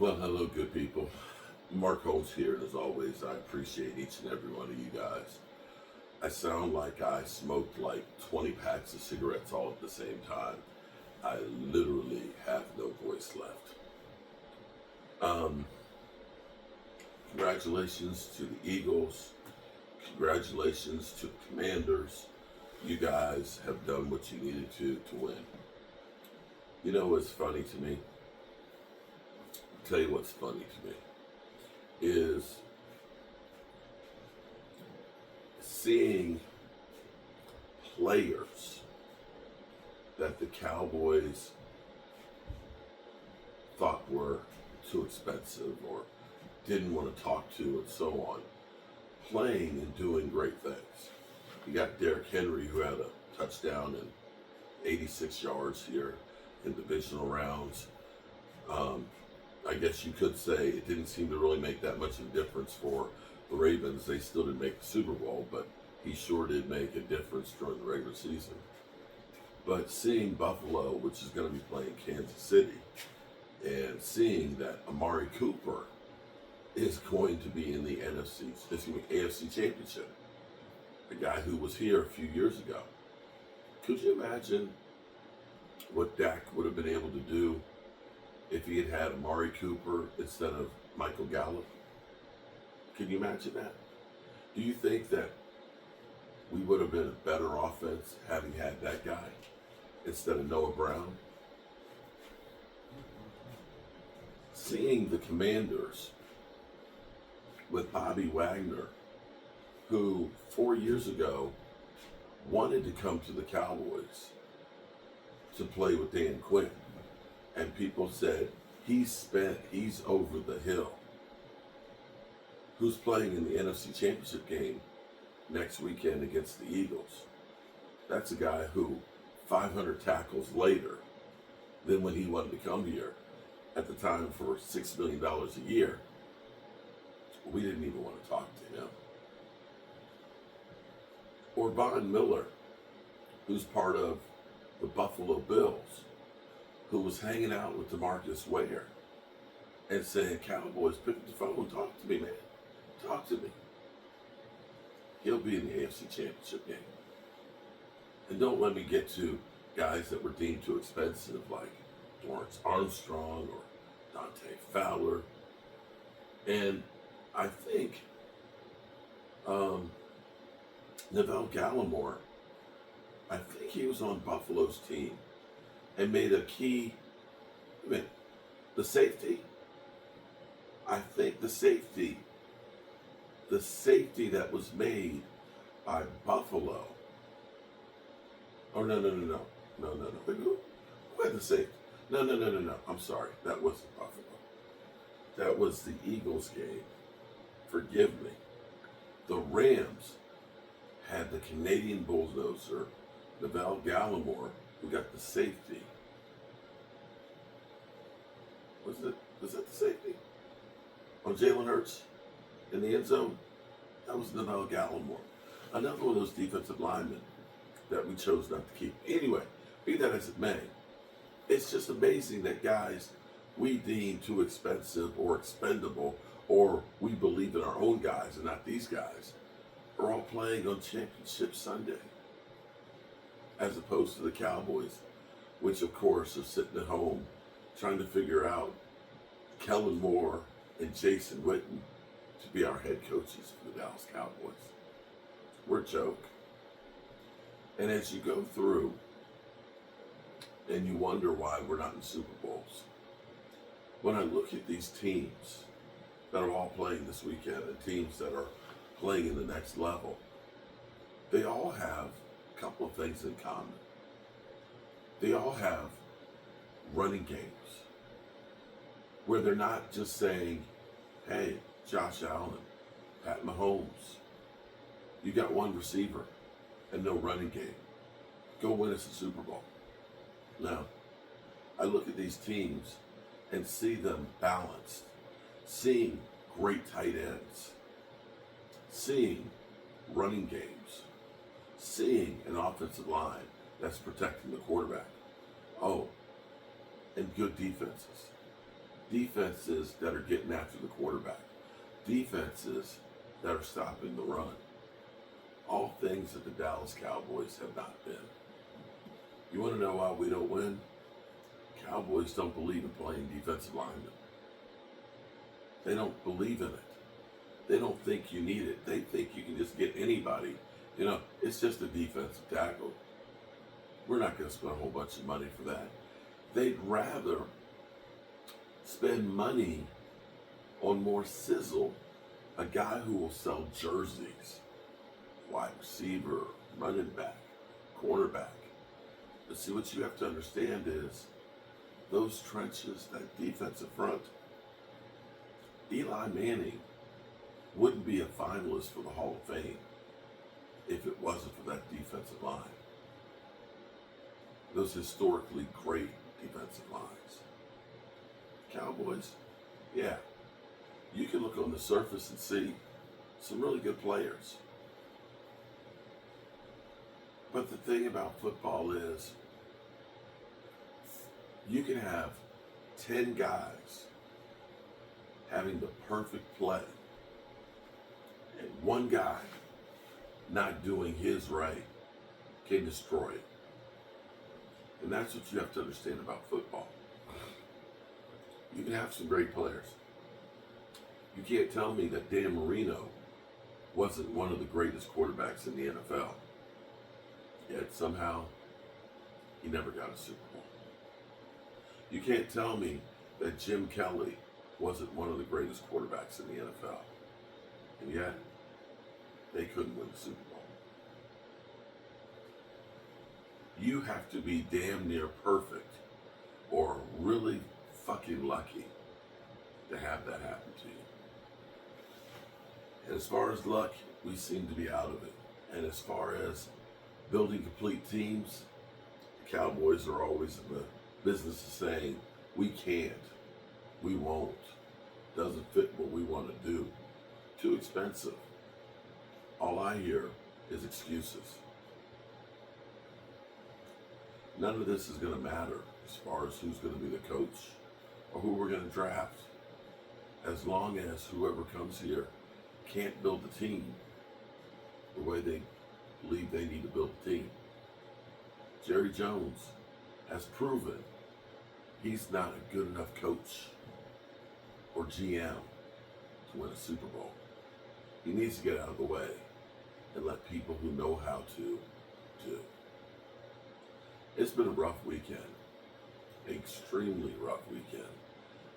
Well, hello, good people. Mark Holmes here, and as always, I appreciate each and every one of you guys. I sound like I smoked like 20 packs of cigarettes all at the same time. I literally have no voice left. Um, Congratulations to the Eagles. Congratulations to the Commanders. You guys have done what you needed to win. You know what's funny to me? I'll tell you what's funny to me is seeing players that the Cowboys thought were too expensive or didn't want to talk to and so on, playing and doing great things. You got Derrick Henry, who had a touchdown and 86 yards here in divisional rounds. I guess you could say it didn't seem to really make that much of a difference for the Ravens. They still didn't make the Super Bowl, but he sure did make a difference during the regular season. But seeing Buffalo, which is going to be playing Kansas City, and seeing that Amari Cooper is going to be in the AFC Championship, a guy who was here a few years ago. Could you imagine what Dak would have been able to do if he had Amari Cooper instead of Michael Gallup? Can you imagine that? Do you think that we would have been a better offense having had that guy instead of Noah Brown? Seeing the Commanders with Bobby Wagner, who 4 years ago wanted to come to the Cowboys to play with Dan Quinn. And people said, he's over the hill. Who's playing in the NFC Championship game next weekend against the Eagles? That's a guy who 500 tackles later than when he wanted to come here at the time for $6 million a year. We didn't even want to talk to him. Or Von Miller, who's part of the Buffalo Bills, who was hanging out with DeMarcus Ware and saying, Cowboys, pick up the phone, talk to me, man. Talk to me. He'll be in the AFC Championship game. And don't let me get to guys that were deemed too expensive, like Lawrence Armstrong or Dante Fowler. And I think Neville Gallimore, I think he was on Buffalo's team and made a key, the safety. I think the safety that was made by Buffalo. Oh, no. Who had the safety? No. I'm sorry. That wasn't Buffalo. That was the Eagles game. Forgive me. The Rams had the Canadian bulldozer, Neville Gallimore, who got the safety. Was that the safety? On Jalen Hurts in the end zone? That was Neville Gallimore. Another one of those defensive linemen that we chose not to keep. Anyway, be that as it may, it's just amazing that guys we deem too expensive or expendable, or we believe in our own guys and not these guys, are all playing on Championship Sunday, as opposed to the Cowboys, which of course are sitting at home trying to figure out Kellen Moore and Jason Witten to be our head coaches for the Dallas Cowboys. We're a joke. And as you go through and you wonder why we're not in Super Bowls, when I look at these teams that are all playing this weekend and teams that are playing in the next level, they all have a couple of things in common. They all have running games where they're not just saying, hey, Josh Allen, Pat Mahomes, you got one receiver and no running game. Go win us a Super Bowl. Now, I look at these teams and see them balanced, seeing great tight ends, seeing running games, seeing an offensive line that's protecting the quarterback. Oh, and good defenses. defenses that are getting after the quarterback, defenses that are stopping the run. All things that the Dallas Cowboys have not been. You want to know why we don't win? Cowboys don't believe in playing defensive linemen. They don't believe in it. They don't think you need it. They think you can just get anybody. You know, it's just a defensive tackle. We're not going to spend a whole bunch of money for that. They'd rather spend money on more sizzle, a guy who will sell jerseys, wide receiver, running back, cornerback. But see, what you have to understand is those trenches, that defensive front, Eli Manning wouldn't be a finalist for the Hall of Fame if it wasn't for that defensive line. Those historically great defensive lines. Cowboys, yeah, you can look on the surface and see some really good players. But the thing about football is you can have 10 guys having the perfect play and one guy not doing his right can destroy it. And that's what you have to understand about football. You can have some great players. You can't tell me that Dan Marino wasn't one of the greatest quarterbacks in the NFL. Yet somehow he never got a Super Bowl. You can't tell me that Jim Kelly wasn't one of the greatest quarterbacks in the NFL. And yet they couldn't win the Super Bowl. You have to be damn near perfect or really fucking lucky to have that happen to you. And as far as luck, we seem to be out of it. And as far as building complete teams, the Cowboys are always in the business of saying, we can't, we won't, doesn't fit what we want to do, too expensive. All I hear is excuses. None of this is going to matter as far as who's going to be the coach or who we're going to draft, as long as whoever comes here can't build the team the way they believe they need to build a team. Jerry Jones has proven he's not a good enough coach or GM to win a Super Bowl. He needs to get out of the way and let people who know how to do. It's been a rough weekend, extremely rough weekend,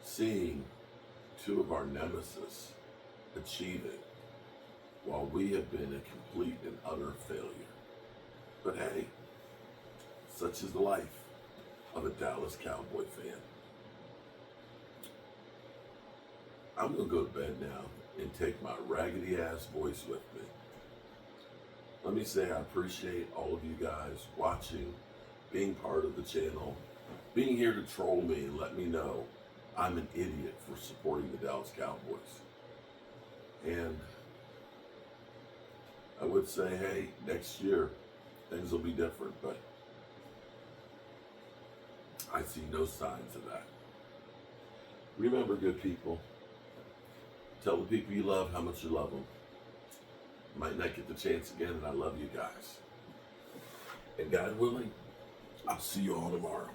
seeing two of our nemesis achieving while we have been a complete and utter failure. But hey, such is the life of a Dallas Cowboy fan. I'm going to go to bed now and take my raggedy ass voice with me. Let me say I appreciate all of you guys watching, being part of the channel, being here to troll me and let me know I'm an idiot for supporting the Dallas Cowboys. And I would say, hey, next year things will be different, but I see no signs of that. Remember, good people, tell the people you love how much you love them. Might not get the chance again, and I love you guys. And God willing, I'll see you all tomorrow.